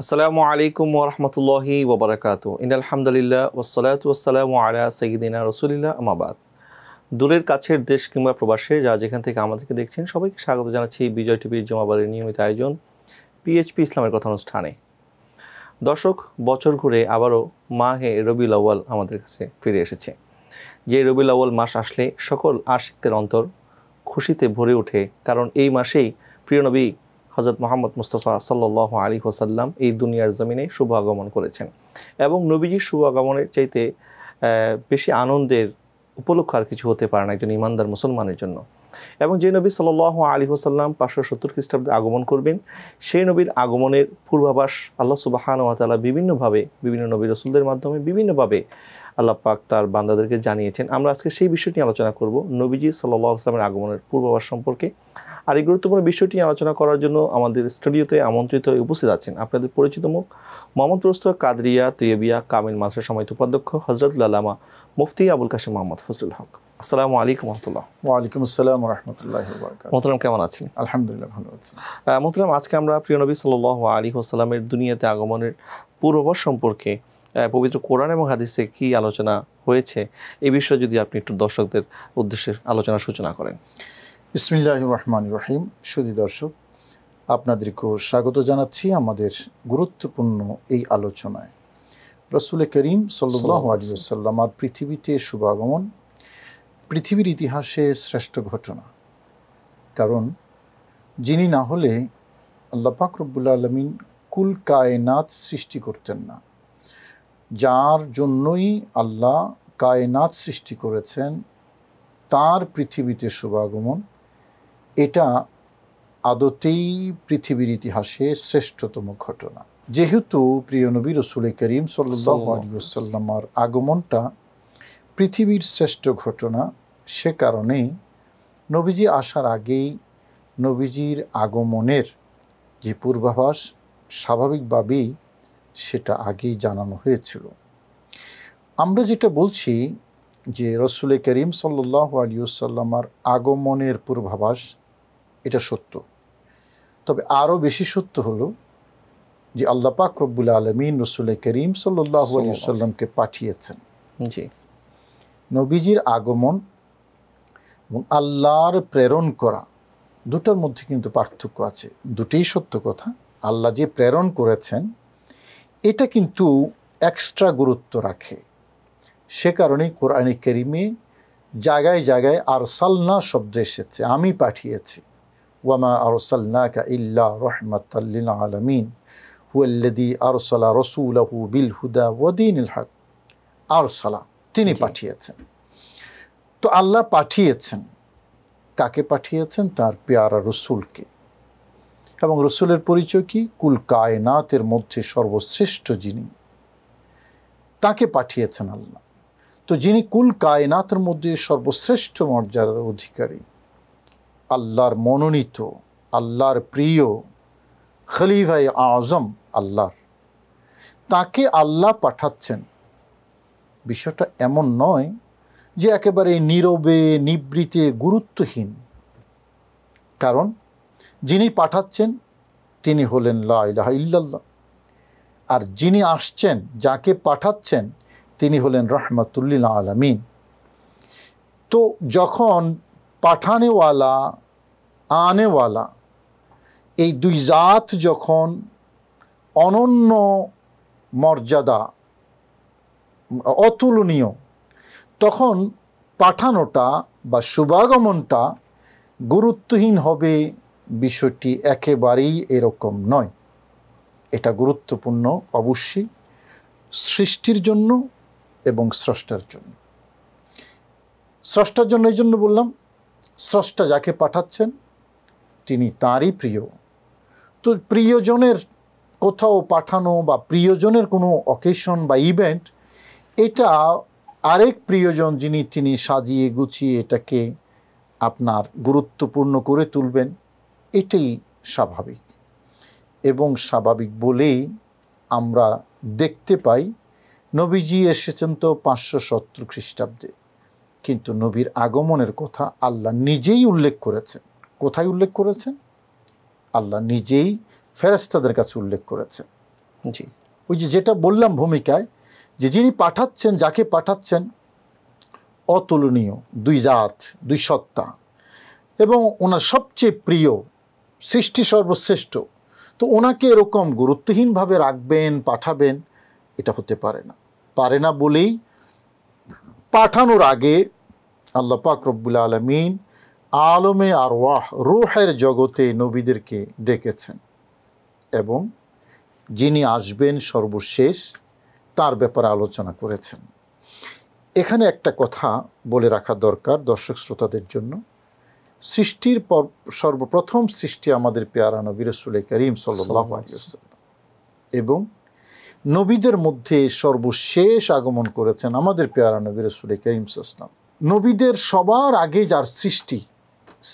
আসসালামু আলাইকুম ওয়া রাহমাতুল্লাহি ওয়া বারাকাতুহু। ইন্নাল হামদুলিল্লাহ ওয়াসসালাতু ওয়াসসালামু আলা সাইয়্যিদিনা রাসূলিল্লাহ আম্মা বাদ। দূরের কাছের দেশ কিংবা প্রবাসে যারা যেখান থেকে আমাদেরকে দেখছেন সবাইকে স্বাগত জানাচ্ছি বিজয় টিভির জুমাবারের নিয়মিত আয়োজন পিএইচপি ইসলামের কথা অনুষ্ঠানে। দর্শক, বছর ঘুরে আবারও মাহে রবিউল আউয়াল আমাদের কাছে ফিরে এসেছে। যে রবিউল আউয়াল মাস আসলে সকল আশিকদের অন্তর খুশিতে ভরে ওঠে, কারণ এই মাসেই প্রিয় নবী হযরত মুহাম্মদ মুস্তাফা সাল্লাল্লাহু আলাইহি ওয়াসাল্লাম এই দুনিয়ার জমিনে শুভ আগমন করেছেন এবং নবীজির শুভ আগমনের চাইতে বেশি আনন্দের উপলক্ষ আর কিছু হতে পারে না একজন ইমানদার মুসলমানের জন্য। এবং যে নবী সাল্লাল্লাহু আলাইহি ওয়াসাল্লাম 570 খ্রিস্টাব্দে আগমন করবেন, সেই নবীর আগমনের পূর্বাভাস আল্লাহ সুবহানাহু ওয়া তাআলা বিভিন্নভাবে বিভিন্ন নবী রাসূলদের মাধ্যমে বিভিন্নভাবে আল্লাহ পাক তার বান্দাদেরকে জানিয়েছেন। আমরা আজকে সেই বিষয়টি আলোচনা করব, নবীজি সাল্লাল্লাহু আলাইহি ওয়াসাল্লামের আগমনের পূর্বাভাস সম্পর্কে। আর এই গুরুত্বপূর্ণ বিষয়টি আলোচনা করার জন্য আমাদের স্টুডিওতে আমন্ত্রিত উপস্থিত আছেন আপনাদের পরিচিত মুখ, মোহাম্মদ রোস্তম কাদরিয়া তৈয়বিয়া কামিল মাদ্রাসার সম্মানিত উপাধ্যক্ষ হযরতুল আল্লামা মুফতি আবুল কাশেম মোহাম্মদ ফজলুল হক। আসসালামু আলাইকুম ওয়া রাহমাতুল্লাহ। ওয়া আলাইকুম আসসালাম ওয়া রাহমাতুল্লাহি ওয়া বারাকাতুহু। মোহতারাম, কেমন আছেন? আলহামদুলিল্লাহ, ভালো আছি। মোহতারাম, আজকে আমরা প্রিয় নবী সাল্লাল্লাহু আলাইহি ওয়াসাল্লামের দুনিয়াতে আগমনের পূর্বাভাস সম্পর্কে পবিত্র কোরআন এবং হাদিসে কি আলোচনা হয়েছে এই বিষয়ে যদি আপনি একটু দর্শকদের উদ্দেশ্যে আলোচনার সূচনা করেন। বিসমিল্লাহির রহমানির রহিম। সুধী দর্শক, আপনাদেরকেও স্বাগত জানাচ্ছি আমাদের গুরুত্বপূর্ণ এই আলোচনায়। রাসূল করিম সাল্লাল্লাহু আলাইহি ওয়াসাল্লাম আর পৃথিবীতে শুভাগমন পৃথিবীর ইতিহাসে শ্রেষ্ঠ ঘটনা। কারণ যিনি না হলে আল্লাহ পাক রব্বুল আলামিন কুল কায়নাত সৃষ্টি করতেন না। যার জন্যই আল্লাহ কায়নাত সৃষ্টি করেছেন, তার পৃথিবীতে শুভাগমন এটা আদতেই পৃথিবীর ইতিহাসে শ্রেষ্ঠতম ঘটনা। যেহেতু প্রিয় নবী রাসূল করিম সাল্লাল্লাহু আলাইহি ওয়াসাল্লামের আগমনটা পৃথিবীর শ্রেষ্ঠ ঘটনা, সে কারণে নবীজি আসার আগেই নবীজির আগমনের যে পূর্বাভাস স্বাভাবিকভাবেই সেটা আগেই জানানো হয়েছিল। আমরা যেটা বলছি যে রাসূল করিম সাল্লাল্লাহু আলাইহি ওয়াসাল্লামের আগমনের পূর্বাভাস এটা সত্য, তবে আরও বেশি সত্য হলো যে আল্লাহ পাক রব্বুল আলামিন রাসূল করিম সাল্লাল্লাহু আলাইহি ওয়াসাল্লামকে পাঠিয়েছেন। জি, নবীজির আগমন এবং আল্লাহর প্রেরণ করা দুটার মধ্যে কিন্তু পার্থক্য আছে। দুটোই সত্য কথা। আল্লাহ যে প্রেরণ করেছেন এটা কিন্তু এক্সট্রা গুরুত্ব রাখে। সে কারণেই কোরআনে কারিমে জায়গায় জায়গায় আরসালনা শব্দ এসেছে, আমি পাঠিয়েছি। ওয়ামা আরসালনাকা ইল্লা রাহমাতাল লিল আলামিন হুয়াল্লাযী আরসালা রাসূলাহু বিল হুদা ওয়া দীনিল হক। আরসালা, তিনি পাঠিয়েছেন। তো আল্লাহ পাঠিয়েছেন, কাকে পাঠিয়েছেন? তার পেয়ারা রসুলকে। এবং রসুলের পরিচয় কি? কুল কায়নাতের মধ্যে সর্বশ্রেষ্ঠ যিনি, তাকে পাঠিয়েছেন আল্লাহ। তো যিনি কুল কায়নাতের মধ্যে সর্বশ্রেষ্ঠ মর্যাদার অধিকারী, আল্লাহর মনোনীত, আল্লাহর প্রিয় খলিফায়ে আজম আল্লাহর, তাকে আল্লাহ পাঠাচ্ছেন। বিষয়টা এমন নয় যে একেবারে নীরবে নিবৃতে গুরুত্বহীন। কারণ যিনি পাঠাচ্ছেন তিনি হলেন লা ইলাহা ইল্লাল্লাহ, আর যিনি আসছেন, যাকে পাঠাচ্ছেন, তিনি হলেন রাহমাতুল লিল আলামিন। তো যখন পাঠানেওয়ালা আনেওয়ালা এই দুই জাত যখন অনন্য মর্যাদা, অতুলনীয়, তখন পাঠানোটা বা শুভাগমনটা গুরুত্বহীন হবে, বিষয়টি একেবারেই এরকম নয়। এটা গুরুত্বপূর্ণ অবশ্যই সৃষ্টির জন্য এবং স্রষ্টার জন্য। স্রষ্টার জন্য এই জন্য বললাম, স্রষ্টা যাকে পাঠাচ্ছেন তিনি তাঁরই প্রিয়। তো প্রিয়জনের কোথাও পাঠানো বা প্রিয়জনের কোনো অকেশন বা ইভেন্ট, এটা আরেক প্রিয়জন যিনি, তিনি সাজিয়ে গুছিয়ে এটাকে আপনার গুরুত্বপূর্ণ করে তুলবেন, এটাই স্বাভাবিক। এবং স্বাভাবিক বলেই আমরা দেখতে পাই নবীজি এসেছেন তো 570 খ্রিস্টাব্দে, কিন্তু নবীর আগমনের কথা আল্লাহ নিজেই উল্লেখ করেছেন। কোথায় উল্লেখ করেছেন? আল্লাহ নিজেই ফেরেশতাদের কাছে উল্লেখ করেছেন। জি ওই যেটা বললাম ভূমিকায়, যে যিনি পাঠাচ্ছেন, যাকে পাঠাচ্ছেন অতুলনীয়, দুই জাত, দুই সত্তা, এবং ওনার সবচেয়ে প্রিয়, সৃষ্টি সর্বশ্রেষ্ঠ। তো ওনাকে এরকম গুরুত্বহীনভাবে রাখবেন, পাঠাবেন, এটা হতে পারে না বলেই পাঠানোর আগে আল্লাহ পাক রব্বুল আলামিন আলমে আরওয়াহ, রূহের জগতে নবীদেরকে ডেকেছেন, এবং যিনি আসবেন সর্বশেষ তার ব্যাপারে আলোচনা করেছেন। এখানে একটা কথা বলে রাখা দরকার দর্শক শ্রোতাদের জন্য। সৃষ্টির পর সর্বপ্রথম সৃষ্টি আমাদের পেয়ারা নবী রাসূল করিম সাল্লাল্লাহু আলাইহি ওয়াসাল্লাম, এবং নবীদের মধ্যে সর্বশেষ আগমন করেছেন আমাদের পেয়ারা নবী রাসূল করিম সাল্লাল্লাহু আলাইহি ওয়াসাল্লাম। নবীদের সবার আগে যার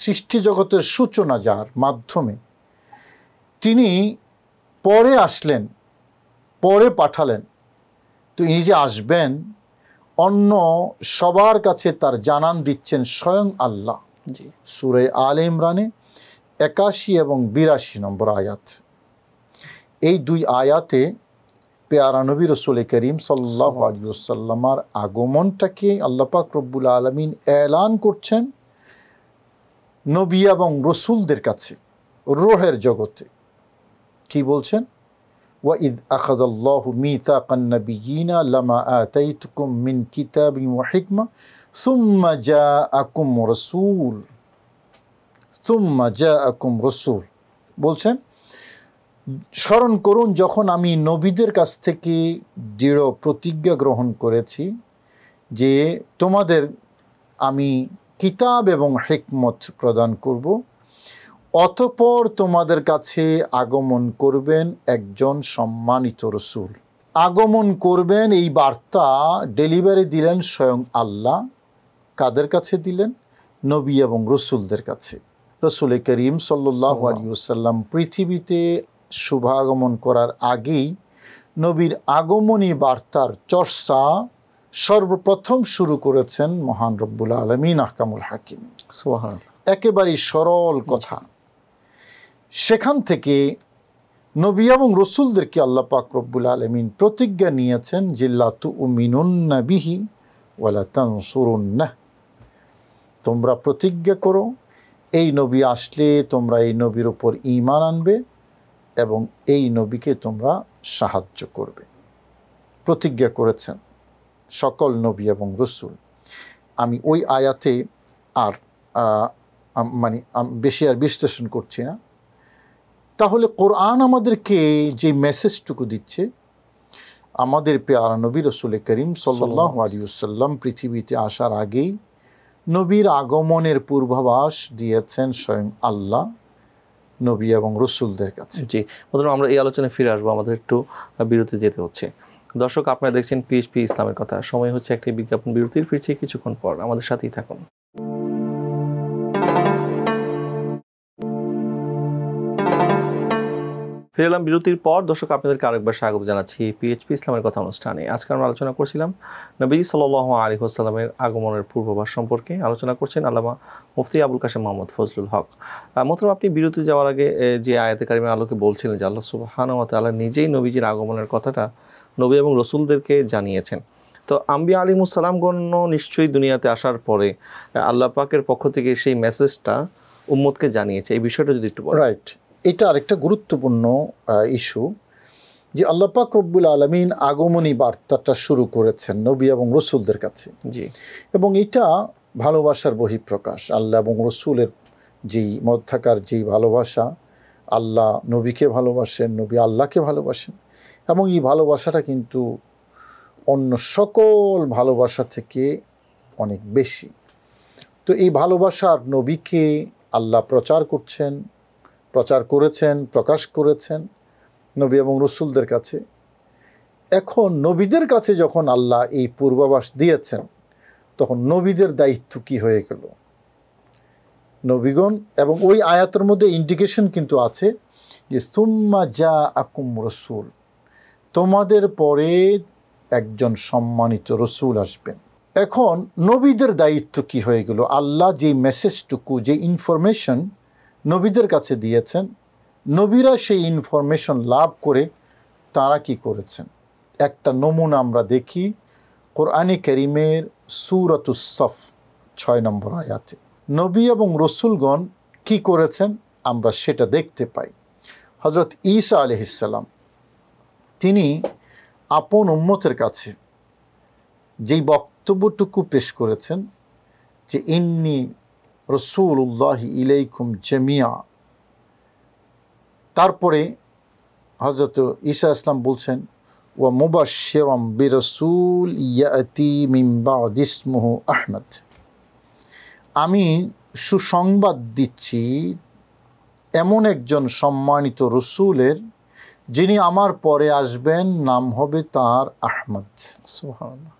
সৃষ্টি জগতের সূচনা যার মাধ্যমে, তিনি পরে আসলেন, পরে পাঠালেন। তো ইনি যে আসবেন, অন্য সবার কাছে তার জানান দিচ্ছেন স্বয়ং আল্লাহ। সূরা আলে ইমরানে 81 এবং 82 নম্বর আয়াত, এই দুই আয়াতে পেয়ারা নবী রাসূল করিম সাল্লাল্লাহু আলাইহি ওয়াসাল্লামের আগমনটাকে আল্লাহ পাক রব্বুল আলামিন এলান করছেন নবী এবং রসুলদের কাছে রূহের জগতে। কি বলছেন? وَإِذْ أَخَذَ اللَّهُ مِيثَاقَ النَّبِيِّينَ لَمَا آتَيْتُكُم مِّن كِتَابٍ وَحِكْمَةٍ ثُمَّ جَاءَكُمْ رَسُولٌ বলছেন, স্মরণ করুন যখন আমি নবীদের কাছ থেকে দৃঢ় প্রতিজ্ঞা গ্রহণ করেছি যে তোমাদের আমি কিতাব এবং হিকমত প্রদান করব, অতঃপর তোমাদের কাছে আগমন করবেন একজন সম্মানিত রসুল। আগমন করবেন, এই বার্তা ডেলিভারি দিলেন স্বয়ং আল্লাহ। কাদের কাছে দিলেন? নবী এবং রসুলদের কাছে। রাসূল করিম সাল্লাল্লাহু আলাইহি ওয়াসাল্লাম পৃথিবীতে শুভাগমন করার আগেই নবীর আগমনী বার্তার চর্চা সর্বপ্রথম শুরু করেছেন মহান রব্বুল আলামিন আহকামুল হাকিমিন। সুবহানাল্লাহ। একেবারেই সরল কথা। সেখান থেকে নবী এবং রসুলদেরকে আল্লাহ পাক রব্বুল আলামিন প্রতিজ্ঞা নিয়েছেন যে লা তুমিনুন্না বিহি ওয়ালা তানসুরুন্নাহ, তোমরা প্রতিজ্ঞা করো এই নবী আসলে তোমরা এই নবীর উপর ঈমান আনবে এবং এই নবীকে তোমরা সাহায্য করবে। প্রতিজ্ঞা করেছেন সকল নবী এবং রসুল। আমি ওই আয়াতে আর বেশি আর বিশ্লেষণ করছি না। তাহলে কোরআন আমাদেরকে যে মেসেজটুকু দিচ্ছে, আমাদের পেয়ারা নবী রাসূল করিম সাল্লাল্লাহু আলাইহি ওয়াসাল্লাম পৃথিবীতে আসার আগেই নবীর আগমনের পূর্বাভাস দিয়েছেন স্বয়ং আল্লাহ নবী এবং রসুলদের কাছে। জি, প্রথমে আমরা এই আলোচনায় ফিরে আসবো, আমাদের একটু বিরতি যেতে হচ্ছে। দর্শক, আপনারা দেখছেন পিএইচপি ইসলামের কথা। সময় হচ্ছে একটি বিজ্ঞাপন বিরতির, ফিরছি কিছুক্ষণ পর, আমাদের সাথেই থাকুন। ফিরে এলাম বিরতির পর। দর্শক, আপনাদেরকে আরেকবার স্বাগত জানাচ্ছি পিএইচপি ইসলামের কথা অনুষ্ঠানে। আজকে আমরা আলোচনা করছিলাম নবী সাল্লাল্লাহু আলাইহি ওয়াসাল্লামের আগমনের পূর্বাভাস সম্পর্কে। আলোচনা করছেন আল্লামা মুফতি আবুল কাশেম মোহাম্মদ ফজলুল হক। মোহতারাম, আপনি বিরতি যাওয়ার আগে যে আয়াতে কারিমের আলোকে বলছিলেন যে আল্লাহ সুবহানাহু ওয়া তাআলা নিজেই নবীজির আগমনের কথাটা নবী এবং রসুলদেরকে জানিয়েছেন। তো আম্বিয়া আলাইহিমুস সালামগণ নিশ্চয়ই দুনিয়াতে আসার পরে আল্লাহ পাকের পক্ষ থেকে সেই মেসেজটা উম্মতকে জানিয়েছে। এই বিষয়টা যদি একটু বলেন। রাইট, এটা আরেকটা গুরুত্বপূর্ণ ইস্যু যে আল্লাহ পাক রব্বুল আলামিন আগমনী বার্তাটা শুরু করেছেন নবী এবং রসুলদের কাছে। জি, এবং এটা ভালোবাসার বহিঃপ্রকাশ। আল্লাহ এবং রসুলের যেই মধ্যাকার যেই ভালোবাসা, আল্লাহ নবীকে ভালোবাসেন, নবী আল্লাহকে ভালোবাসেন, এবং এই ভালোবাসাটা কিন্তু অন্য সকল ভালোবাসা থেকে অনেক বেশি। তো এই ভালোবাসার নবীকে আল্লাহ প্রচার করেছেন, প্রকাশ করেছেন নবী এবং রসুলদের কাছে। এখন নবীদের কাছে যখন আল্লাহ এই পূর্বাভাস দিয়েছেন, তখন নবীদের দায়িত্ব কি হয়ে গেল? নবীগণ, এবং ওই আয়াতের মধ্যে ইন্ডিকেশন কিন্তু আছে যে সুম্মা জাআকুম রাসূল, তোমাদের পরে একজন সম্মানিত রসুল আসবেন। এখন নবীদের দায়িত্ব কি হয়ে গেল? আল্লাহ যে মেসেজটুকু, যে ইনফরমেশন নবীদের কাছে দিয়েছেন, নবীরা সেই ইনফরমেশন লাভ করে তারা কি করেছেন। একটা নমুনা আমরা দেখি কোরআনে কারীমের সূরাতুস সফ 6 নম্বর আয়াতে। নবী এবং রসুলগণ কি করেছেন আমরা সেটা দেখতে পাই। হযরত ঈসা আলাইহিস সালাম তিনি আপন উম্মতের কাছে যেই বক্তব্যটুকু পেশ করেছেন যে ইন্নী রাসূলুল্লাহি ইলাইকুম জামিয়া, তারপরে হযরত ঈসা ইসলাম বলছেন ওয়া মুবাশশিরাম বিরাসূল ইয়াতি মিন বা'দি ইসমুহু আহমদ, আমি সুসংবাদ দিচ্ছি এমন একজন সম্মানিত রসুলের যিনি আমার পরে আসবেন, নাম হবে তার আহমদ। সুবহানাল্লাহ।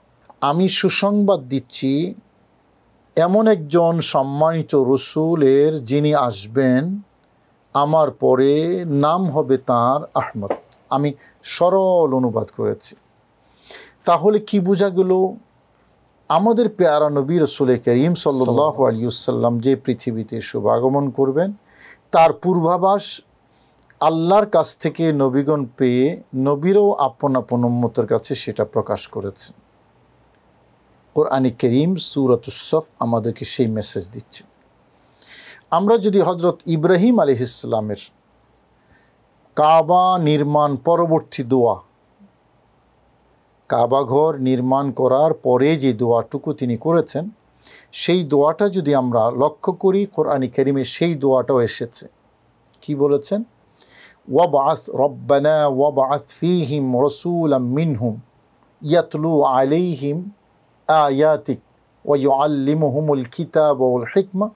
আমি সুসংবাদ দিচ্ছি এমন একজন সম্মানিত রসুলের যিনি আসবেন আমার পরে, নাম হবে তার আহমদ। আমি সরল অনুবাদ করেছি। তাহলে কি বোঝা গেল, আমাদের পেয়ারা নবী রাসূল করিম সাল্লাল্লাহু আলাইহি ওয়াসাল্লাম যে পৃথিবীতে শুভাগমন করবেন তার পূর্বাভাস আল্লাহর কাছ থেকে নবীগণ পেয়ে নবীরও আপন আপন উম্মতের কাছে সেটা প্রকাশ করেছেন। কোরআনে কারীম সূরাতুস সফ আমাদেরকে সেই মেসেজ দিচ্ছে। আমরা যদি হযরত ইব্রাহিম আলাইহিস সালামের কাবা নির্মাণ পরবর্তী দোয়া, কাবা ঘর নির্মাণ করার পরে যে দোয়াটুকু তিনি করেছেন সেই দোয়াটা যদি আমরা লক্ষ্য করি, কোরআনে কারীমে সেই দোয়াটাও এসেছে। কি বলেছেন? ওয়াবআস রব্বানা ওয়াবআস ফীহিম রাসূলাম মিনহুম ইয়াতলু আলাইহিম আয়াতিক ওয়া ইউআল্লিমুহুমুল কিতাবা ওয়াল হিকমা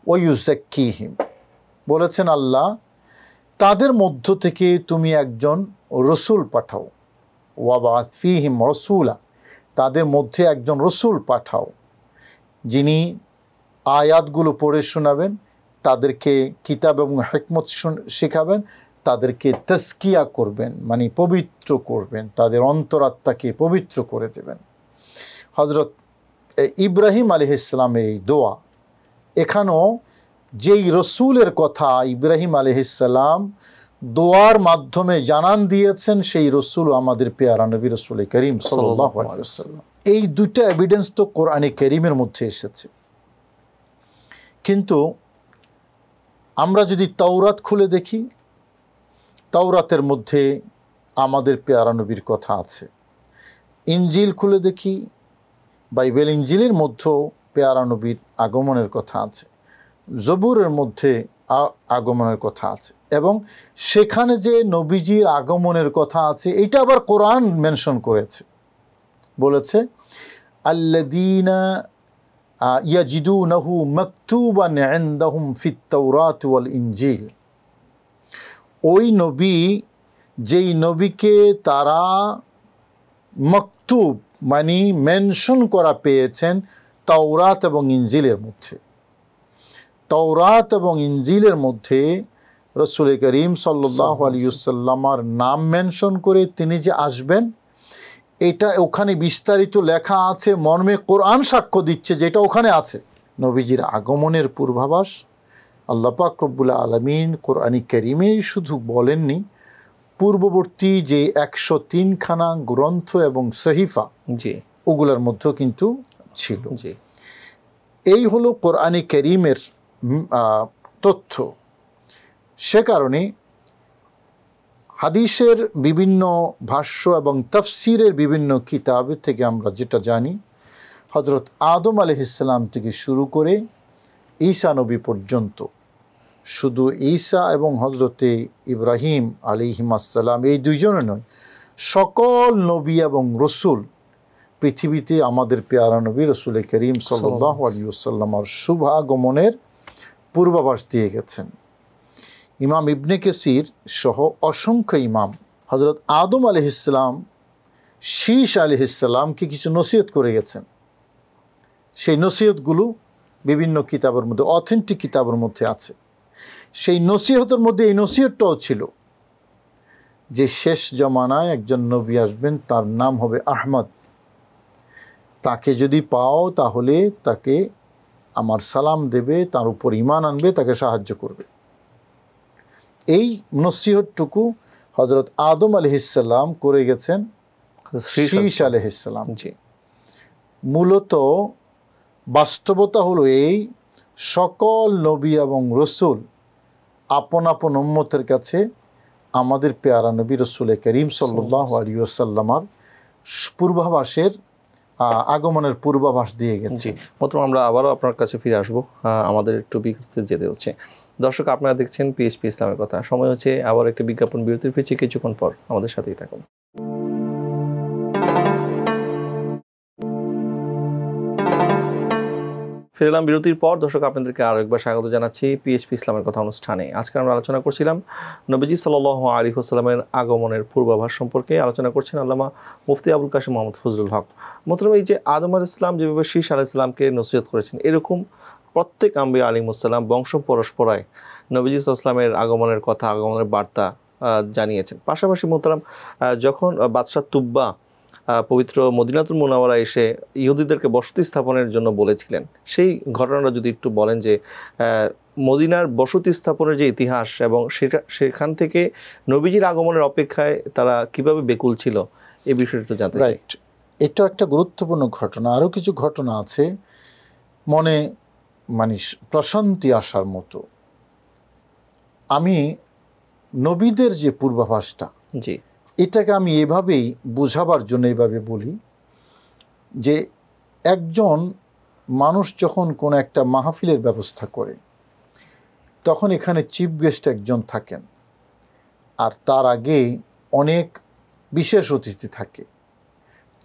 ওয়া ইউযাক্কিহিম। বলেছেন আল্লাহ, তাদের মধ্য থেকে তুমি একজন রসুল পাঠাও। ওয়াবআস ফীহিম রাসূলা, তাদের মধ্যে একজন রসুল পাঠাও যিনি আয়াতগুলো পড়ে শোনাবেন, তাদেরকে কিতাব এবং হিকমত শেখাবেন, তাদেরকে তাজকিয়া করবেন মানে পবিত্র করবেন, তাদের অন্তরাত্মাকে পবিত্র করে দেবেন। হযরত ইব্রাহিম আলাইহিস সালামের এই দোয়া, এখানেও যেই রসুলের কথা ইব্রাহিম আলাইহিস সালাম দোয়ার মাধ্যমে জানান দিয়েছেন সেই রসুল আমাদের পেয়ারা নবী রাসূল করিম সাল্লাল্লাহু আলাইহি ওয়াসাল্লাম। এই দুইটা এভিডেন্স তো কোরআনে কারীমের মধ্যে এসেছে। কিন্তু আমরা যদি তাওরাত খুলে দেখি, তাওরাতের মধ্যে আমাদের পেয়ারা নবীর কথা আছে। ইনজিল খুলে দেখি, বাইবেল ইনজিলের মধ্যেও পেয়ারা নবীর আগমনের কথা আছে। জবুরের মধ্যে আগমনের কথা আছে, এবং সেখানে যে নবীজির আগমনের কথা আছে এটা আবার কোরআন মেনশন করেছে, বলেছে আল্লাযীনা ইয়াজিদুনাহু মাকতুবান ইনদাহুম ফিত তাওরাত ওয়াল ইনজিল। ওই নবী, যেই নবীকে তারা মকতুব মানে মেনশন করা পেয়েছেন তাওরাত এবং ইনজিলের মধ্যে। তাওরাত এবং ইনজিলের মধ্যে রাসূল করিম সাল্লাল্লাহু আলাইহি ওয়াসাল্লামের নাম মেনশন করে তিনি যে আসবেন এটা ওখানে বিস্তারিত লেখা আছে, মর্মে কোরআন সাক্ষ্য দিচ্ছে যেটা ওখানে আছে। নবীজির আগমনের পূর্বাভাস আল্লাহ পাক রব্বুল আলামিন কোরআনে কারীমে শুধু বলেননি, পূর্ববর্তী যে 103খানা গ্রন্থ এবং সহিফা ওগুলোর মধ্যেও কিন্তু ছিল। এই হলো কোরআনে কারীমের তথ্য। সে কারণে হাদিসের বিভিন্ন ভাষ্য এবং তাফসিরের বিভিন্ন কিতাব থেকে আমরা যেটা জানি, হযরত আদম আলাইহিস সালাম থেকে শুরু করে ঈসা নবী পর্যন্ত, শুধু ঈসা এবং হযরতে ইব্রাহিম আলাইহিস সালাম এই দুইজনে নয়, সকল নবী এবং রসুল পৃথিবীতে আমাদের পেয়ারা নবী রাসূল করিম সাল্লাল্লাহু আলাইহি ওয়াসাল্লামের শুভাগমনের পূর্বাভাস দিয়ে গেছেন। ইমাম ইবনে কাসির সহ অসংখ্য ইমাম হযরত আদম আলাইহিস সালাম শীস আলাইহিস সালামকে কিছু নসিহত করে গেছেন। সেই নসিহতগুলো বিভিন্ন কিতাবের মধ্যে, অথেন্টিক কিতাবের মধ্যে আছে। সেই নসিহতের মধ্যে এই নসিহতটাও ছিল যে শেষ জমানায় একজন নবী আসবেন, তার নাম হবে আহমদ। তাকে যদি পাও তাহলে তাকে আমার সালাম দেবে, তার উপর ঈমান আনবে, তাকে সাহায্য করবে। এই নসিহতটুকু হজরত আদম আলাইহিসসালাম করে গেছেন শীষ আলাইহিস আলাইহিসসালাম। জি মূলত বাস্তবতা হলো এই, সকল নবী এবং রসুল আপন আপন উম্মতের কাছে আমাদের পেয়ারা নবী রসুল করিম সাল্লাল্লাহু আলাইহি ওয়াসাল্লামার পূর্বাভাসের আগমনের পূর্বাভাস দিয়ে গেছে। জি মোহতারাম, আমরা আবারও আপনার কাছে ফিরে আসবো, আমাদের একটু বিরতিতে যেতে হচ্ছে। দর্শক, আপনারা দেখছেন পিএসপি ইসলামের কথা। সময় হচ্ছে আবার একটা বিজ্ঞাপন বিরতির, ফিরছি কিছুক্ষণ পর, আমাদের সাথেই থাকুন। ফিরলাম বিরতির পর। দর্শক, আপনাদেরকে আরও একবার স্বাগত জানাচ্ছি পিএসপি ইসলামের কথা অনুষ্ঠানে। আজকে আমরা আলোচনা করছিলাম নবীজি সাল্লাল্লাহু আলাইহি ওয়াসাল্লামের আগমনের পূর্বাভাস সম্পর্কে। আলোচনা করছেন আল্লামা মুফতি আবুল কাশেম মোহাম্মদ ফজলুল হক। মোহতারাম, এই যে আদম আলাইহিস সালাম যেভাবে শীষ আলাইহিস সালামকে নসিহত করেছেন, এরকম প্রত্যেক আম্বিয়া আলাইহিমুস সালাম বংশ পরস্পরায় নবীজি সাল্লাল্লাহু আলাইহি ওয়াসাল্লামের আগমনের কথা, আগমনের বার্তা জানিয়েছেন। পাশাপাশি মোহতারাম, যখন বাদশাহ তুব্বা পবিত্র মদিনাতুল মুনাওয়ারা এসে ইহুদিদেরকে বসতি স্থাপনের জন্য বলেছিলেন, সেই ঘটনাটা যদি একটু বলেন, যে মদিনার বসতি স্থাপনের যে ইতিহাস এবং সেখান থেকে নবীজির আগমনের অপেক্ষায় তারা কিভাবে বেকুল ছিল, এই বিষয়টা একটু জানতে চাই। রাইট, এটা একটা গুরুত্বপূর্ণ ঘটনা। আরও কিছু ঘটনা আছে মনে মানে প্রশান্তি আসার মতো। আমি নবীদের যে পূর্বাভাসটা, জি এটাকে আমি এভাবেই বোঝাবার জন্য এভাবে বলি যে একজন মানুষ যখন কোনো একটা মাহফিলের ব্যবস্থা করে, তখন এখানে চিফ গেস্ট একজন থাকেন, আর তার আগে অনেক বিশেষ অতিথি থাকে।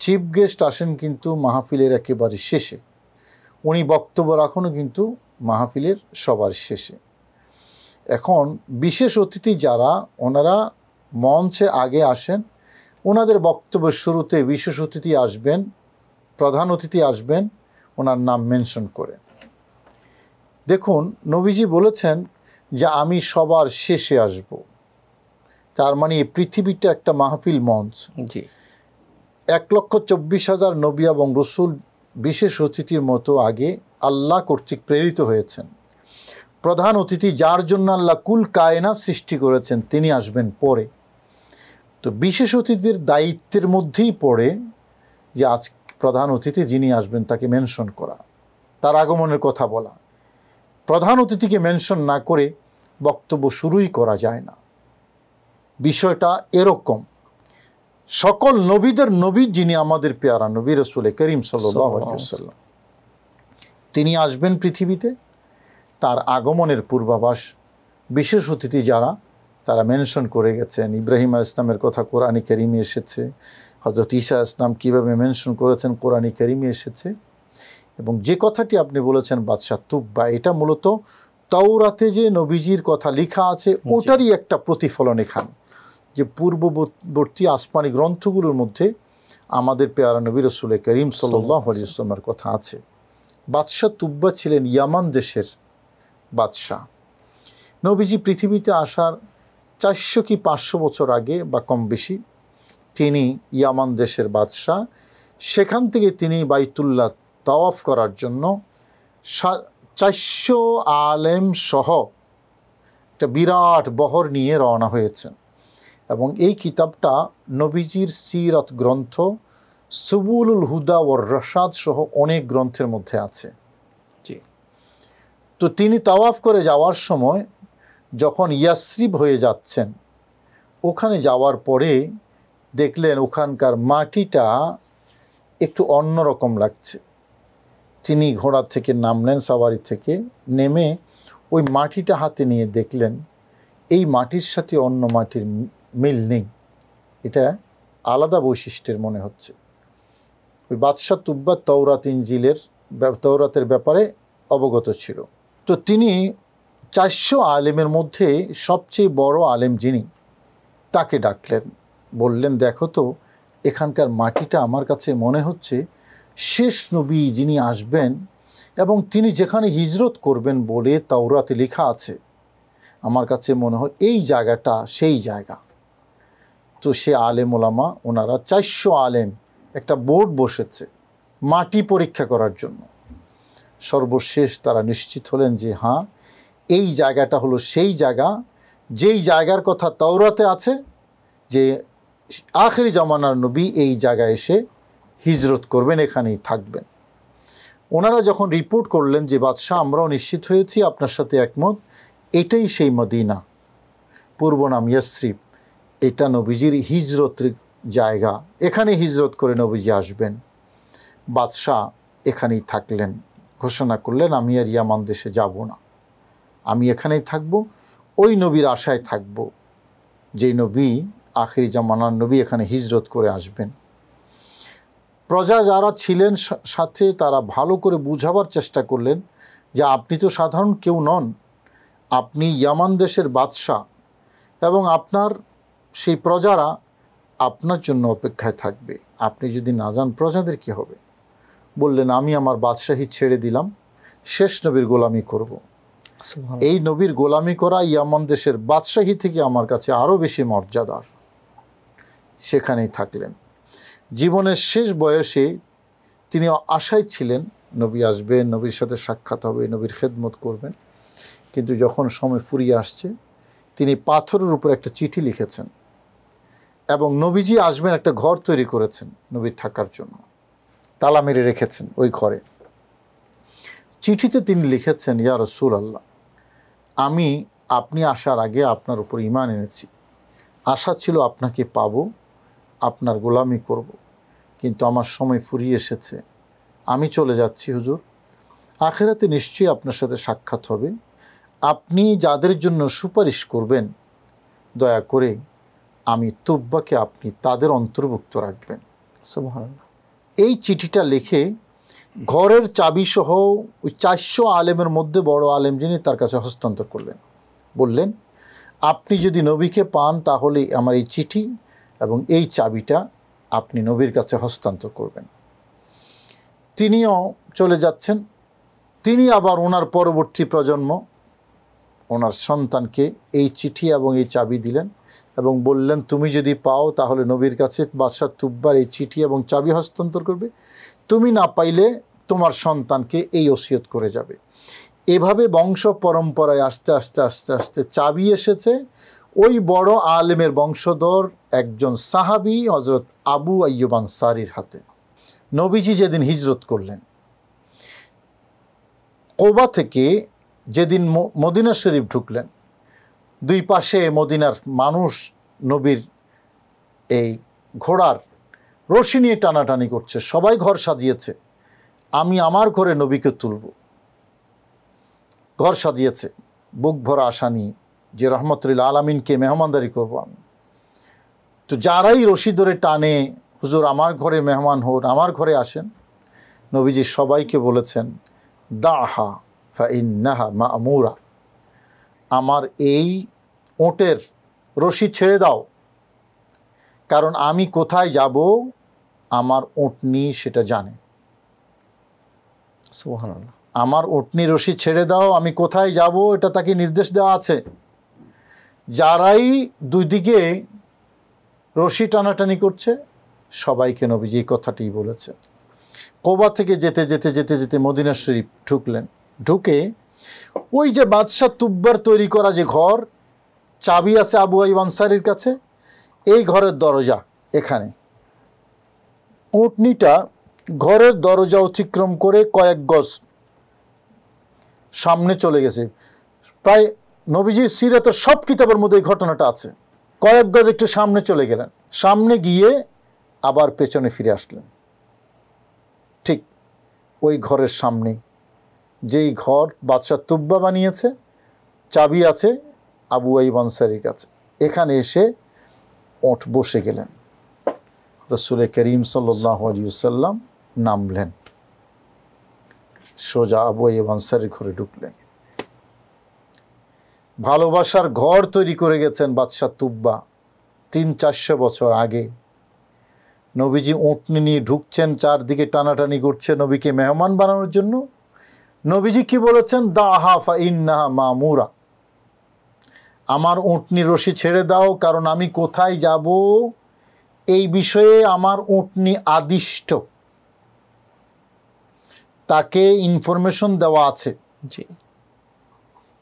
চিফ গেস্ট আসেন কিন্তু মাহফিলের একেবারে শেষে, উনি বক্তব্য রাখেনও কিন্তু মাহফিলের সবার শেষে। এখন বিশেষ অতিথি যারা, ওনারা মঞ্চে আগে আসেন, ওনাদের বক্তব্যের শুরুতে বিশেষ অতিথি আসবেন, প্রধান অতিথি আসবেন, ওনার নাম মেনশন করে। দেখুন, নবীজি বলেছেন যে আমি সবার শেষে আসব। তার মানে এই পৃথিবীটা একটা মাহফিল মঞ্চ। জি 1,24,000 নবী এবং রসুল বিশেষ অতিথির মতো আগে আল্লাহ কর্তৃক প্রেরিত হয়েছেন। প্রধান অতিথি যার জন্য আল্লাহ কুল কায়নাত সৃষ্টি করেছেন, তিনি আসবেন পরে। তো বিশেষ অতিথির দায়িত্বের মধ্যেই পড়ে যে আজ প্রধান অতিথি যিনি আসবেন তাকে মেনশন করা, তার আগমনের কথা বলা। প্রধান অতিথিকে মেনশন না করে বক্তব্য শুরুই করা যায় না। বিষয়টা এরকম, সকল নবীদের নবী যিনি আমাদের পেয়ারা নবী রাসূল করিম সাল্লাল্লাহু আলাইহি ওয়াসাল্লাম, তিনি আসবেন পৃথিবীতে। তার আগমনের পূর্বাভাস বিশেষ অতিথি যারা, তারা মেনশন করে গেছেন। ইব্রাহিম আলাইহিস সালামের কথা কোরআনে কারিমে এসেছে, হযরত ঈসা আলাইহিস সালাম কীভাবে মেনশন করেছেন কোরআনে কারিমে এসেছে। এবং যে কথাটি আপনি বলেছেন বাদশাহ তুব্বা, এটা মূলত তাওরাতে যে নবীজির কথা লেখা আছে ওটারই একটা প্রতিফলন এখানে, যে পূর্ববর্তী আসমানি গ্রন্থগুলোর মধ্যে আমাদের পেয়ারা নবী রাসূল করিম সাল্লাল্লাহু আলাইহি ওয়াসাল্লামের কথা আছে। বাদশাহ তুব্বা ছিলেন ইয়ামান দেশের বাদশাহ। নবীজি পৃথিবীতে আসার 400 কি 500 বছর আগে বা কম বেশি তিনি ইয়ামান দেশের বাদশাহ। সেখান থেকে তিনি বাইতুল্লাহ তাওয়াফ করার জন্য 400 আলেম সহ একটা বিরাট বহর নিয়ে রওনা হয়েছেন। এবং এই কিতাবটা নবীজির সিরাত গ্রন্থ সুবুলুল হুদা ওয়ার রশাদ সহ অনেক গ্রন্থের মধ্যে আছে। জি তো তিনি তাওয়াফ করে যাওয়ার সময় যখন ইয়াসরিব হয়ে যাচ্ছেন, ওখানে যাওয়ার পরে দেখলেন ওখানকার মাটিটা একটু অন্যরকম লাগছে। তিনি ঘোড়া থেকে নামলেন, সাওয়ারি থেকে নেমে ওই মাটিটা হাতে নিয়ে দেখলেন এই মাটির সাথে অন্য মাটির মিল নেই, এটা আলাদা বৈশিষ্ট্যের মনে হচ্ছে। ওই বাদশাহ তুব্বা তওরাতের ব্যাপারে অবগত ছিল। তো তিনি 400 আলেমের মধ্যে সবচেয়ে বড় আলেম যিনি, তাকে ডাকলেন, বললেন দেখো তো এখানকার মাটিটা আমার কাছে মনে হচ্ছে শেষ নবী যিনি আসবেন এবং তিনি যেখানে হিজরত করবেন বলে তাওরাতে লেখা আছে, আমার কাছে মনে হয় এই জায়গাটা সেই জায়গা। তো সে আলেম ওলামা ওনারা 400 আলেম একটা বোর্ড বসেছে মাটি পরীক্ষা করার জন্য। সর্বশেষ তারা নিশ্চিত হলেন যে হ্যাঁ, এই জায়গাটা হলো সেই জায়গা যেই জায়গার কথা তাওরাতে আছে যে আখেরি জামানার নবী এই জায়গায় এসে হিজরত করবেন, এখানেই থাকবেন। ওনারা যখন রিপোর্ট করলেন যে বাদশাহ, আমরাও নিশ্চিত হয়েছি, আপনার সাথে একমত, এটাই সেই মদিনা, পূর্ব নাম ইয়াসরিব, এটা নবীজির হিজরতের জায়গা, এখানে হিজরত করে নবীজি আসবেন। বাদশাহ এখানেই থাকলেন, ঘোষণা করলেন আমি আর ইয়ামান দেশে যাব না, আমি এখানেই থাকব, ওই নবীর আশায় থাকব যেই নবী আখিরি জামানার নবী এখানে হিজরত করে আসবেন। প্রজা যারা ছিলেন সাথে তারা ভালো করে বুঝাবার চেষ্টা করলেন যে আপনি তো সাধারণ কেউ নন, আপনি ইয়ামান দেশের বাদশাহ এবং আপনার সেই প্রজারা আপনার জন্য অপেক্ষায় থাকবে, আপনি যদি না যান প্রজাদের কী হবে? বললেন আমি আমার বাদশাহী ছেড়ে দিলাম, শেষ নবীর গোলামি করব। এই নবীর গোলামি করা ইয়ামান দেশের বাদশাহী থেকে আমার কাছে আরও বেশি মর্যাদার। সেখানেই থাকলেন। জীবনের শেষ বয়সে তিনি আশায় ছিলেন নবী আসবেন, নবীর সাথে সাক্ষাৎ হবে, নবীর খেদমত করবেন। কিন্তু যখন সময় ফুরিয়ে আসছে, তিনি পাথরের উপর একটা চিঠি লিখেছেন এবং নবীজি আসবেন একটা ঘর তৈরি করেছেন নবীর থাকার জন্য, তালা মেরে রেখেছেন ওই ঘরে। চিঠিতে তিনি লিখেছেন, ইয়া রাসূলুল্লাহ, আমি আপনি আসার আগে আপনার উপর ঈমান এনেছি, আশা ছিল আপনাকে পাবো, আপনার গোলামি করব, কিন্তু আমার সময় ফুরিয়ে এসেছে, আমি চলে যাচ্ছি হুজুর, আখিরাতে নিশ্চয়ই আপনার সাথে সাক্ষাৎ হবে, আপনি যাদের জন্য সুপারিশ করবেন দয়া করে আমি তুব্বাকে আপনি তাদের অন্তর্ভুক্ত রাখবেন। সুবহানাল্লাহ। এই চিঠিটা লিখে ঘরের চাবিসহ ওই 400 আলেমের মধ্যে বড় আলেম যিনি তার কাছে হস্তান্তর করলেন, বললেন আপনি যদি নবীকে পান তাহলে আমার এই চিঠি এবং এই চাবিটা আপনি নবীর কাছে হস্তান্তর করবেন। তিনিও চলে যাচ্ছেন। তিনি আবার ওনার পরবর্তী প্রজন্ম, ওনার সন্তানকে এই চিঠি এবং এই চাবি দিলেন এবং বললেন তুমি যদি পাও তাহলে নবীর কাছে বাদশাহ তুব্বার এই চিঠি এবং চাবি হস্তান্তর করবে, তুমি না পাইলে তোমার সন্তানকে এই ওসিয়ত করে যাবে। এভাবে বংশ পরম্পরায় আস্তে আস্তে আস্তে আস্তে চাবি এসেছে ওই বড় আলেমের বংশধর একজন সাহাবী হযরত আবু আইয়ুব আনসারীর হাতে। নবীজি যেদিন হিজরত করলেন, কোবা থেকে যেদিন মদিনা শরীফ ঢুকলেন, দুই পাশে মদিনার মানুষ নবীর এই ঘোড়ার রশি নিয়ে টানাটানি করছে, সবাই ঘর সাজিয়েছে, আমি আমার ঘরে নবীকে তুলব। ঘর সাজিয়েছে বুক ভরা আশা নিয়ে যে রহমতুল আলামিনকে মেহমানদারি করব আমি। তো যারাই রশি ধরে টানে, হুজুর আমার ঘরে মেহমান হন, আমার ঘরে আসেন, নবীজি সবাইকে বলেছেন দাহা ফাইন্নাহা মা'মুরা, আমার এই ওটের রশি ছেড়ে দাও, কারণ আমি কোথায় যাব আমার ওটনি সেটা জানে। সুবহানাল্লাহ। আমার ওটনি রশি ছেড়ে দাও, আমি কোথায় যাব এটা তাকে নির্দেশ দেওয়া আছে। যারাই দুই দিকে রশি টানাটানি করছে সবাইকে নবীজি এই কথাটি বলেছে। কোবা থেকে যেতে যেতে যেতে যেতে মদিনা শরীফ ঢুকলেন। ঢুকে ওই যে বাদশাহ তুব্বার তৈরি করা যে ঘর, চাবি আছে আবু আইয়ুব আনসারীর কাছে, এই ঘরের দরজা এখানে। উটনিটা ঘরের দরজা অতিক্রম করে কয়েক গজ সামনে চলে গেছে। প্রায় নবীজির সিরাতের সব কিতাবের মধ্যে এই ঘটনাটা আছে। কয়েক গজ একটু সামনে চলে গেলেন, সামনে গিয়ে আবার পেছনে ফিরে আসলেন। ঠিক ওই ঘরের সামনে, যেই ঘর বাদশাহ তুব্বা বানিয়েছে, চাবি আছে আবু আইয়ুব আনসারীর কাছে, এখানে এসে ওঠ বসে গেলেন। রাসূল করিম সাল্লাল্লাহু আলাইহি ওয়াসাল্লাম নামলেন, সোজা আবু আইয়ুব আনসারীর ঘরে ঢুকলেন। ভালোবাসার ঘর তৈরি করে গেছেন বাদশাহ তুব্বা 300-400 বছর আগে। নবীজি উটনি নিয়ে ঢুকছেন, চারদিকে টানাটানি করছে নবীকে মেহমান বানানোর জন্য। নবীজি কি বলেছেন? দাহা ফাইন্নাহা মা'মুরা, আমার উটনি রশি ছেড়ে দাও, কারণ আমি কোথায় যাব এই বিষয়ে আমার উটনি আদিষ্ট, তাকে ইনফরমেশন দেওয়া আছে। জি।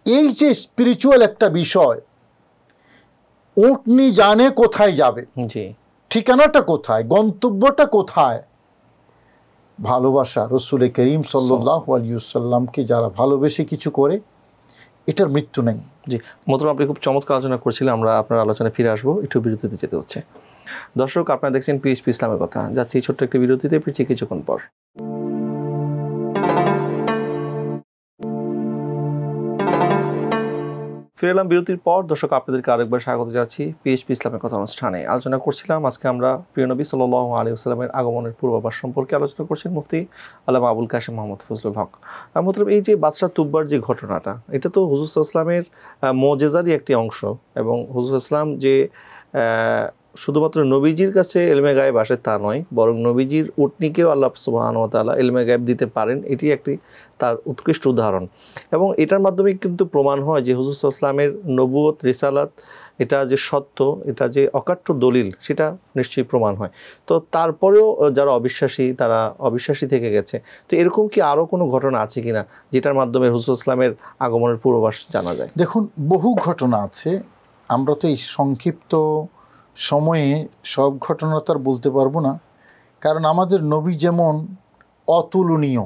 এই যে স্পিরিচুয়াল একটা বিষয়, উটনি জানে কোথায় যাবে, জি ঠিকানাটা কোথায়, গন্তব্যটা কোথায়। ভালোবাসা, রসুল করিম সাল্লাল্লাহু আলাইহি ওয়াসাল্লামকে যারা ভালোবেসে কিছু করে, এটার মৃত্যু নেই। জি মোহতরম, আপনি খুব চমৎকার আলোচনা করছিলেন। আমরা আপনার আলোচনায় ফিরে আসবো, একটু বিরতিতে যেতে হচ্ছে। দর্শক, আপনারা দেখছেন পিএইচপি ইসলামের কথা। যাচ্ছি ছোট্ট একটি বিরতিতে, ফিরছি কিছুক্ষণ পর। ফিরে এলাম বিরতির পর। দর্শক, আপনাদেরকে আরেকবার স্বাগত জানাচ্ছি পিএইচপি ইসলামের কথা অনুষ্ঠানে। আলোচনা করছিলাম আজকে আমরা প্রিয় নবী সাল্লাল্লাহু আলাইহি ওয়াসাল্লামের আগমনের পূর্বাভাস সম্পর্কে আলোচনা করছেন মুফতি আল্লামা আবুল কাশেম মোহাম্মদ ফজলুল হক। মতলব এই যে বাদশাহ তুব্বার যে ঘটনাটা, এটা তো হুজুর সাল্লাল্লাহু আলাইহি ওয়াসাল্লামের মুজিজারই একটি অংশ, এবং হুজুর সাল্লাল্লাহু আলাইহি ওয়াসাল্লাম যে শুধুমাত্র নবীজির কাছে ইলমে গায়েব আসে তা নয়, বরং নবীজির উটনিকেও আল্লাহ সুবহানাহু ওয়া তাআলা ইলমে গায়েব দিতে পারেন, এটি একটি তার উৎকৃষ্ট উদাহরণ। এবং এটার মাধ্যমে কিন্তু প্রমাণ হয় যে হুজুর সাল্লাল্লাহু আলাইহি ওয়াসাল্লামের নবুয়ত, রিসালাত, এটা যে সত্য, এটা যে অকাট্য দলিল, সেটা নিশ্চয়ই প্রমাণ হয়। তো তারপরেও যারা অবিশ্বাসী, তারা অবিশ্বাসী থেকে গেছে। তো এরকম কি আরও কোনো ঘটনা আছে কিনা যেটার মাধ্যমে হুজুর সাল্লাল্লাহু আলাইহি ওয়াসাল্লামের আগমনের পূর্বাভাস জানা যায়? দেখুন, বহু ঘটনা আছে। আমরা তো এই সংক্ষিপ্ত সময়ে সব ঘটনা তো আর বলতে পারবো না, কারণ আমাদের নবী যেমন অতুলনীয়,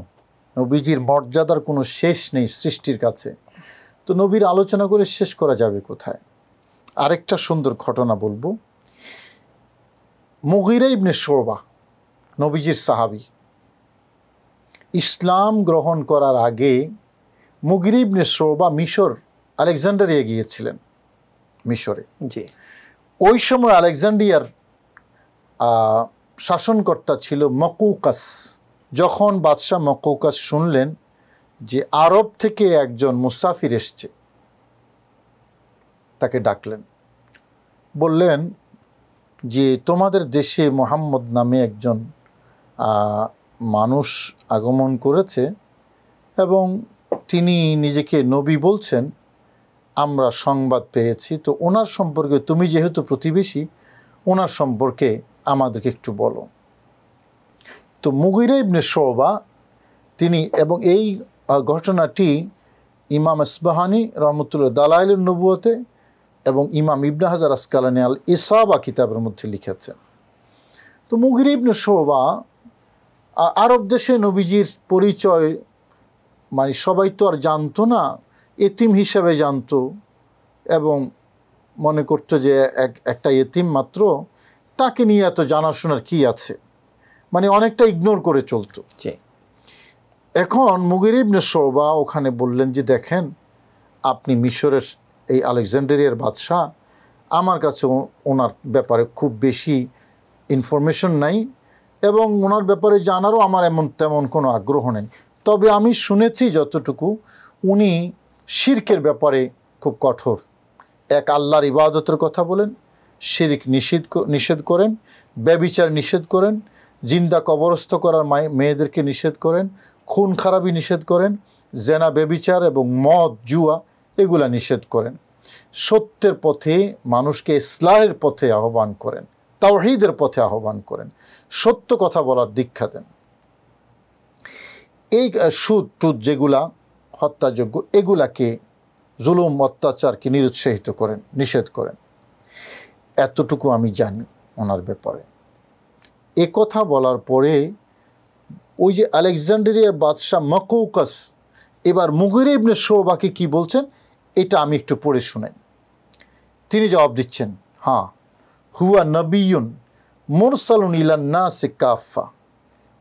নবীজির মর্যাদার কোনো শেষ নেই সৃষ্টির কাছে। তো নবীর আলোচনা করে শেষ করা যাবে কোথায়। আরেকটা সুন্দর ঘটনা বলবো। মুগীরা ইবনে শুবা, নবীজির সাহাবী, ইসলাম গ্রহণ করার আগে মুগীরা ইবনে শুবা মিশর, আলেকজান্ডারিয়া গিয়েছিলেন, মিশরে। জি। ওই সময় আলেকজান্ড্রিয়ার শাসনকর্তা ছিল মকুকাস। যখন বাদশাহ মকুকাস শুনলেন যে আরব থেকে একজন মুসাফির এসছে, তাকে ডাকলেন, বললেন যে তোমাদের দেশে মোহাম্মদ নামে একজন মানুষ আগমন করেছে এবং তিনি নিজেকে নবী বলছেন, আমরা সংবাদ পেয়েছি। তো ওনার সম্পর্কে, তুমি যেহেতু প্রতিবেশী, ওনার সম্পর্কে আমাদেরকে একটু বলো। তো মুগীরা ইবনে শুবা তিনি, এবং এই ঘটনাটি ইমাম আসবাহানি রহমতুল্লাহ দালাইলুন নবুয়তে এবং ইমাম ইবনে হাজার আসকালানি আল ইসাবা কিতাবের মধ্যে লিখেছেন। তো মুগীরা ইবনে শুবা আরব দেশে নবীজির পরিচয় মানে সবাই তো আর জানতো না, এতিম হিসাবে জানতো এবং মনে করতো যে একটা এতিম মাত্র, তাকে নিয়ে এত জানাশোনার কি আছে, মানে অনেকটা ইগনোর করে চলতো। এখন মুগীরা ইবনে শুবা ওখানে বললেন যে দেখেন, আপনি মিশরের এই আলেকজান্ডারিয়ার বাদশাহ, আমার কাছে ওনার ব্যাপারে খুব বেশি ইনফরমেশন নাই এবং ওনার ব্যাপারে জানারও আমার তেমন কোনো আগ্রহ নেই। তবে আমি শুনেছি যতটুকু, উনি শিরকের ব্যাপারে খুব কঠোর। এক আল্লাহর ইবাদতের কথা বলেন, শিরক নিষেধ করেন, ব্যভিচার নিষেধ করেন, জিন্দা কবরস্থ করার মেয়েদেরকে নিষেধ করেন, খুন খারাপি নিষেধ করেন, জেনা ব্যভিচার এবং মদ জুয়া এগুলা নিষেধ করেন। সত্যের পথে মানুষকে ইসলাহের পথে আহ্বান করেন, তাওহীদের পথে আহ্বান করেন, সত্য কথা বলার দীক্ষা দেন। এই সুদ টুদ যেগুলা হত্যাযোগ্য, এগুলাকে, জুলুম অত্যাচারকে নিরুৎসাহিত করেন, নিষেধ করেন। এতটুকু আমি জানি ওনার ব্যাপারে। এ কথা বলার পরে ওই যে আলেকজান্ডারিয়ার বাদশাহ মকুকাস এবার মুগীরা ইবনে শুবাকে কি বলছেন, এটা আমি একটু পড়ে শোনাই। তিনি জবাব দিচ্ছেন, হ্যাঁ, হুয়া নবিয়ুন মুরসালুন ইলান নাসি কাফা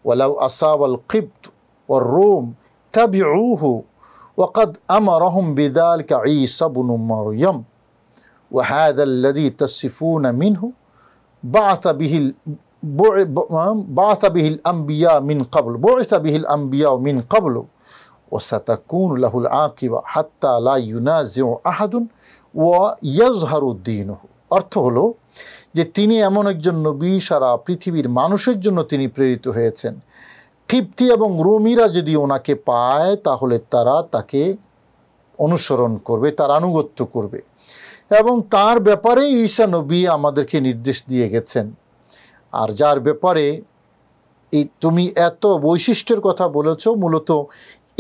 ওয়ালাউ আসাবাল কিবত ওয়ার রোম তাবিউহু ওয়াকাদ আমারহুম বিযালিকা ঈসা ইবনু মারইয়াম ওয়া হাযা আল্লাযী তাসিফুনা মিনহু বা'আথা বিহিল আম্বিয়া মিন ক্বাবল বু'ইসা বিহিল আম্বিয়া মিন ক্বাবল ওয়া সাতাকুনু লাহুল আকিবা হাত্তা লা ইউনাজিউ আহাদুন ওয়া ইয়াজহারু দীনুহু। অর্থ হলো যে তিনি এমন একজন নবী, সারা পৃথিবীর মানুষের জন্য তিনি প্রেরিত হয়েছেন। কিপ্তি এবং রোমিরা যদি ওনাকে পায় তাহলে তারা তাকে অনুসরণ করবে, তার আনুগত্য করবে, এবং তার ব্যাপারে ঈসা নবী আমাদেরকে নির্দেশ দিয়ে গেছেন। আর যার ব্যাপারে এই তুমি এত বৈশিষ্ট্যের কথা বলেছ, মূলত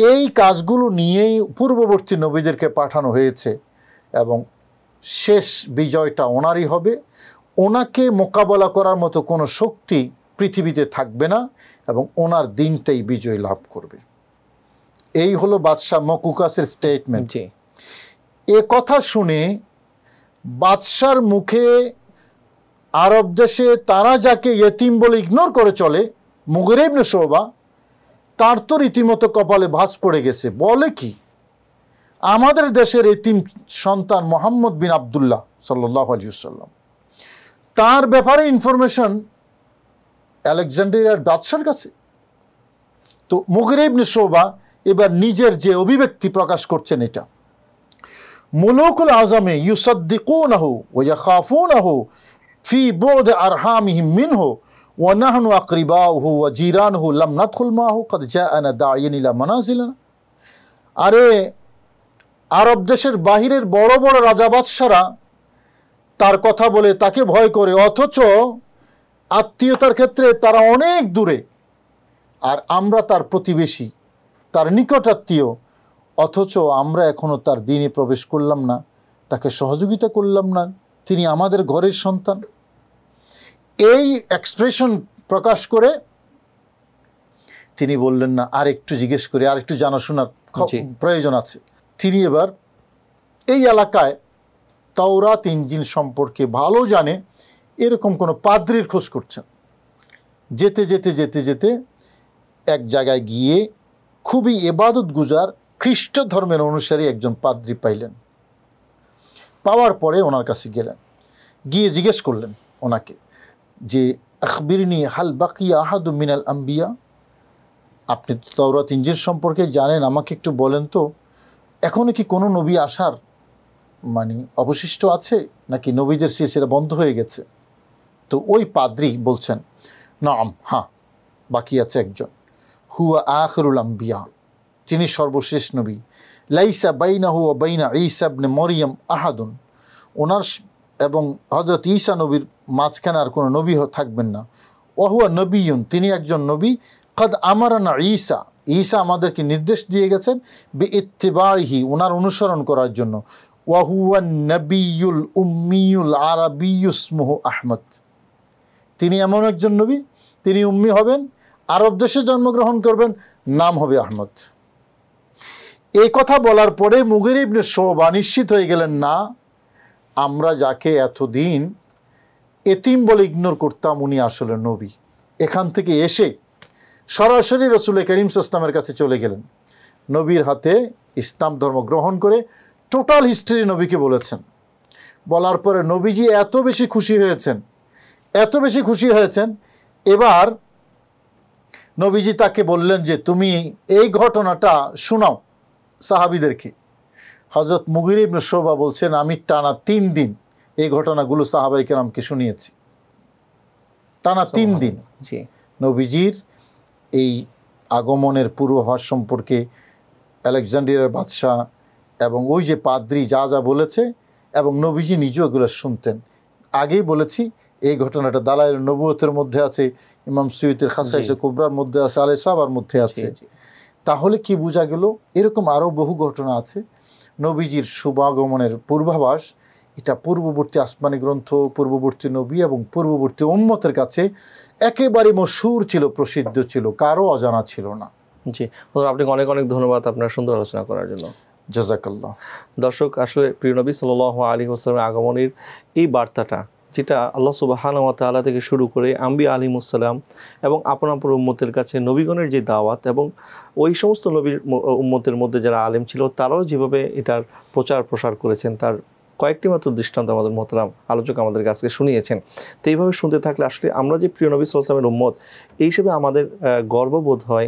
এই কাজগুলো নিয়েই পূর্ববর্তী নবীদেরকে পাঠানো হয়েছে এবং শেষ বিজয়টা ওনারই হবে, ওনাকে মোকাবেলা করার মতো কোনো শক্তি পৃথিবীতে থাকবে না এবং ওনার দিনটাই বিজয় লাভ করবে। এই হলো বাদশাহ মকুকাসের স্টেটমেন্ট। জি। এ কথা শুনে বাদশার মুখে আরব দেশে তারা যাকে ইয়েতিম বলে ইগনোর করে চলে, মুগিরা ইবনে শুবা, তার তো রীতিমতো কপালে ভাঁজ পড়ে গেছে। বলে কি, আমাদের দেশের এতিম সন্তান মোহাম্মদ বিন আবদুল্লাহ সাল্লাল্লাহু আলাইহি ওয়াসাল্লাম, তার ব্যাপারে ইনফরমেশন আলেকজান্ড্রিয়ার বাদশার কাছে। তো মুগিরা ইবনে শুবা এবার নিজের যে অভিব্যক্তি প্রকাশ করছেন, এটা মুলুকুল আজমে ইউসাদ্দিকুনাহু ওয়া ইয়াখাফুনাহু ফি বু'দ আরহামিহিম মিনহু ওয়া নাহনু আকরিবাউহু ওয়া জিরানুহু লাম নাদখুল মাহু ক্বাদ জাআনা দা'iয়ান ইলা মানাজিলিনা। আরে আরব দেশের বাহিরের বড় বড় রাজা বাদশারা তার কথা বলে তাকে ভয় করে, অথচ আত্মীয়তার ক্ষেত্রে তারা অনেক দূরে, আর আমরা তার প্রতিবেশী, তার নিকটাত্মীয়, অথচ আমরা এখনো তার দিনে প্রবেশ করলাম না, তাকে সহযোগিতা করলাম না, তিনি আমাদের ঘরের সন্তান। এই এক্সপ্রেশন প্রকাশ করে তিনি বললেন না, আর একটু জিজ্ঞেস করে, আর একটু জানাশোনার প্রয়োজন আছে। তিনি এবার এই এলাকায় তাওরাত ইনজিল সম্পর্কে ভালো জানে এরকম কোনো পাদ্রির খোঁজ করছেন। যেতে যেতে যেতে যেতে এক জায়গায় গিয়ে খুবই ইবাদত গুজার খ্রিস্ট ধর্মের অনুসারী একজন পাদ্রি পাইলেন। পাওয়ার পরে ওনার কাছে গেলেন, গিয়ে জিজ্ঞেস করলেন ওনাকে যে আখবিরনি হাল বাকিয়া আহাদু মিনাল আম্বিয়া, আপনি তো তাওরাত ইনজিল সম্পর্কে জানেন, আমাকে একটু বলেন তো এখনো কি কোনো নবী আসার অবশিষ্ট আছে, নাকি নবীদের সিলসিলা বন্ধ হয়ে গেছে? তো ওই পাদ্রি বলছেন, নাম, হ্যাঁ বাকি আছে একজন, হুয়া আখিরুল আম্বিয়া, তিনি সর্বশেষ নবী, লাইসা বাইনাহু ওয়া বাইনা ঈসা ইবনে মরিয়ম আহাদুন, ওনার এবং হযরত ঈসা নবীর মাঝখানে আর কোনো নবী থাকবেন না। ওয়া হুয়া নবিয়ুন, তিনি একজন নবী, কদ আমারানা ঈসা, ঈসা আমাদেরকে নির্দেশ দিয়ে গেছেন বিইত্তিবাইহি, ওনার অনুসরণ করার জন্য। ওয়া হুয়া নবিয়ুল উম্মিয়ুল আরাবিয়্যু ইসমুহু আহমদ, তিনি এমন একজন নবী, তিনি উম্মি হবেন, আরব দেশে জন্মগ্রহণ করবেন, নাম হবে আহমদ। এই কথা বলার পরে মুগিরা ইবনে শুবা নিশ্চিত হয়ে গেলেন, না, আমরা যাকে এতদিন এতিম বলে ইগনোর করতাম উনি আসলে নবী। এখান থেকে এসে সরাসরি রাসূল করিম সাল্লাল্লাহু আলাইহি ওয়াসাল্লামের কাছে চলে গেলেন, নবীর হাতে ইসলাম ধর্ম গ্রহণ করে টোটাল হিস্ট্রি নবীকে বলেছেন। বলার পরে নবীজি এত বেশি খুশি হয়েছেন, এবার নবীজি তাকে বললেন যে তুমি এই ঘটনাটা শোনাও সাহাবীদেরকে। হযরত মুগিরা ইবনে শুবা বলছেন, আমি টানা 3 দিন এই ঘটনাগুলো সাহাবায়ে কেরামকে শুনিয়েছি, টানা 3 দিন। জি। নবীজির এই আগমনের পূর্বাভাস সম্পর্কে আলেকজান্ড্রিয়ার বাদশাহ এবং ওই যে পাদ্রি যা যা বলেছে, এবং নবীজি নিজেও এগুলো শুনতেন। আগেই বলেছি এই ঘটনাটা দালাইল নবুয়তের মধ্যে আছে, ইমাম সুয়ুতির খাসাইসে কুবরার মধ্যে আছে, আলে সাবার মধ্যে আছে। তাহলে কি বোঝা গেল, এরকম আরও বহু ঘটনা আছে। নবীজির শুভাগমনের পূর্বাভাস, এটা পূর্ববর্তী আসমানি গ্রন্থ, পূর্ববর্তী নবী এবং পূর্ববর্তী উম্মতের কাছে একেবারে মশহুর ছিল, প্রসিদ্ধ ছিল, কারো অজানা ছিল না। জি, আপনাকে অনেক অনেক ধন্যবাদ আপনার সুন্দর আলোচনা করার জন্য। জাযাকাল্লাহ। দর্শক, আসলে প্রিয় নবী সাল্লাল্লাহু আলাইহি ওয়াসাল্লামের আগমনের এই বার্তাটা, যেটা আল্লাহ সুবহানাহু ওয়া তাআলা থেকে শুরু করে আম্বিয়া আলাইহিমুস সালাম এবং আপন আপন উম্মতের কাছে নবীগণের যে দাওয়াত, এবং ওই সমস্ত নবীর উম্মতের মধ্যে যারা আলেম ছিল তারাও যেভাবে এটার প্রচার প্রসার করেছেন, তার কয়েকটি মাত্র দৃষ্টান্ত আমাদের মোহতারাম আলোচক আমাদের কাছে শুনিয়েছেন। তো এইভাবে শুনতে থাকলে আসলে আমরা যে প্রিয় নবী সাল্লাল্লাহু আলাইহি ওয়াসাল্লামের উম্মত, এই হিসেবে আমাদের গর্ববোধ হয়,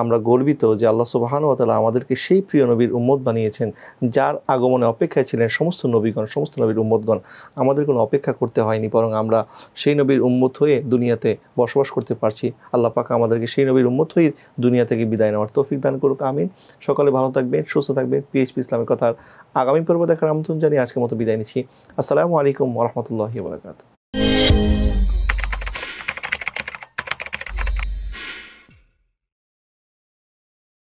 আমরা গর্বিত যে আল্লাহ সুবহানাহু ওয়া তাআলা আমাদেরকে সেই প্রিয় নবীর উম্মত বানিয়েছেন, যার আগমনে অপেক্ষায় ছিলেন সমস্ত নবীগণ, সমস্ত নবীর উম্মতগণ। আমাদের কোনো অপেক্ষা করতে হয়নি, বরং আমরা সেই নবীর উম্মত হয়ে দুনিয়াতে বসবাস করতে পারছি। আল্লাহ পাক আমাদেরকে সেই নবীর উম্মত হয়ে দুনিয়া থেকে বিদায় নেওয়ার তৌফিক দান করুক, আমিন। সকলে ভালো থাকবেন, সুস্থ থাকবেন। পিএইচপি ইসলামের কথার আগামী পর্ব দেখার আমন্ত্রণ জানিয়ে আজকের মতো বিদায় নিচ্ছি। আসসালামু আলাইকুম ওয়া রাহমাতুল্লাহি ওয়া বারাকাতুহু।